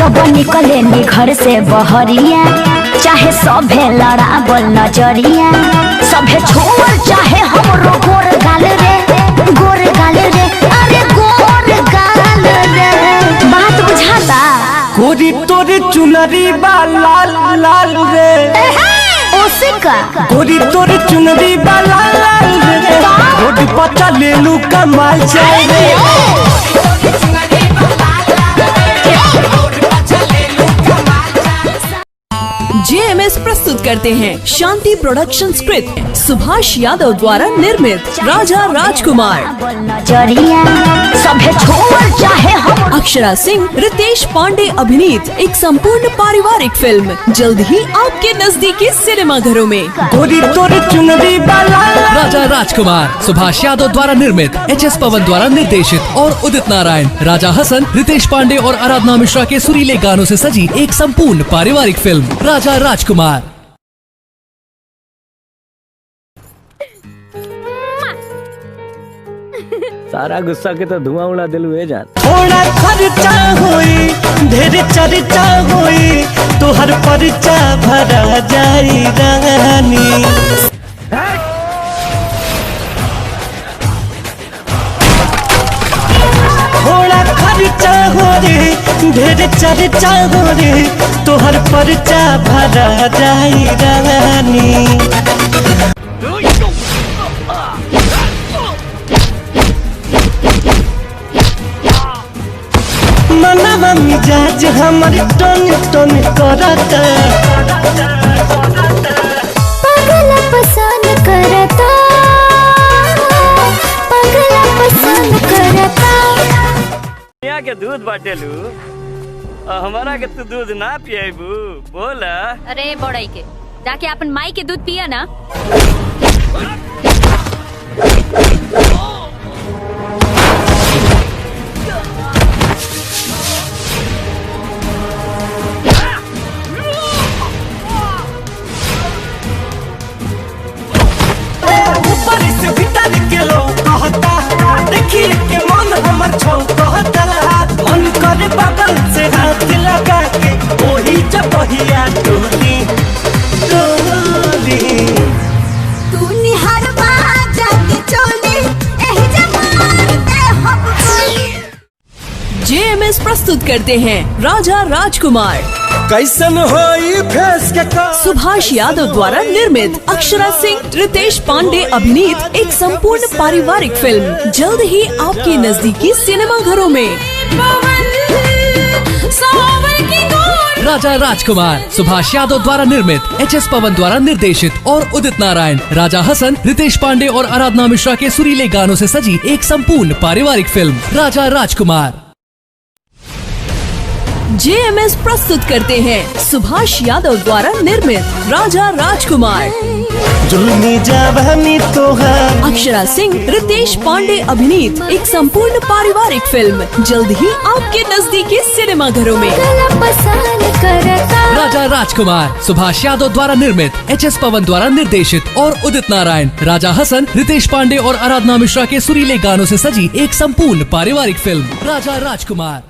जब निकले नी घर से बहरिया, चाहे सभे लड़ावल नजरिया, सभे छोड़ चाहे हमरो गोर गाल रे, गोर गाल रे, अरे गोर गाल रे। बात बुझाता? गोरी तोरे चुनरी बा लाल लाल रे, ओसिका गोरी तोरे चुनरी बा लाल लाल रे, रोड पर चले लू कमाल जाए रे। JMS प्रस्तुत करते हैं शांति प्रोडक्शन स्क्रिप्ट सुभाष यादव द्वारा निर्मित राजा राजकुमार, सभे छोड़ चाहे हम। अक्षरा सिंह, रितेश पांडे अभिनीत एक संपूर्ण पारिवारिक फिल्म जल्द ही आपके नजदीकी सिनेमा घरों में। गोरी तोरे चुनरी बा लाल लाल। राजा राजकुमार सुभाष यादव द्वारा निर्मित, HS पवन द्वारा निर्देशित और उदित नारायण, राजा हसन, रितेश पांडे और आराधना मिश्रा के सुरीले गानों से सजी एक संपूर्ण पारिवारिक फिल्म राजा राजकुमार। सारा गुस्सा के तो धुआं उड़ा दिलू है जान। थोड़ा खर्चा होई, ढेर चर्चा होई, तोहर परिचा भरा जाई रानी। थोड़ा खर्चा हो रे, ढेर चर्चा हो रे, तोहर परिचा भरा जाई रानी। मनवा मिजाज हमर टन टन करता, पगला पसंद करता, पगला पसंद करता। यहाँ के दूध बाटेलू, हमारा के तू दूध ना पिएबू, बोला। अरे बड़ाई के जाके अपन माई के दूध पिया ना। देखिए के मन हमर छौ कहता, मन करे बगल से हाथ लगा के ओही चपहिया टोली टोली। तू निहरवा जाके चोली एही जमार ते हम कोई। JMS प्रस्तुत करते हैं राजा राजकुमार, कैसन होई फेस के का। सुभाष यादव द्वारा निर्मित, अक्षरा सिंह, रितेश पांडे अभिनीत एक संपूर्ण पारिवारिक फिल्म जल्द ही आपके नजदीकी सिनेमा घरों में। राजा राजकुमार सुभाष यादव द्वारा निर्मित, HS पवन द्वारा निर्देशित और उदित नारायण, राजा हसन, रितेश पांडे और आराधना मिश्रा के सुरीले गानों से सजी एक संपूर्ण पारिवारिक फिल्म राजा राजकुमार। JMS प्रस्तुत करते हैं सुभाष यादव द्वारा निर्मित राजा राजकुमार, जुल्मी जवानी तोहार, अक्षरा सिंह, रितेश पांडे अभिनीत एक संपूर्ण पारिवारिक फिल्म जल्द ही आपके नजदीकी सिनेमा घरों में। राजा राजकुमार सुभाष यादव द्वारा निर्मित, HS पवन द्वारा निर्देशित और उदित नारायण, राजा हसन, रितेश पांडे और आराधना मिश्रा के सुरीले गानों से सजी एक संपूर्ण पारिवारिक फिल्म राजा राजकुमार।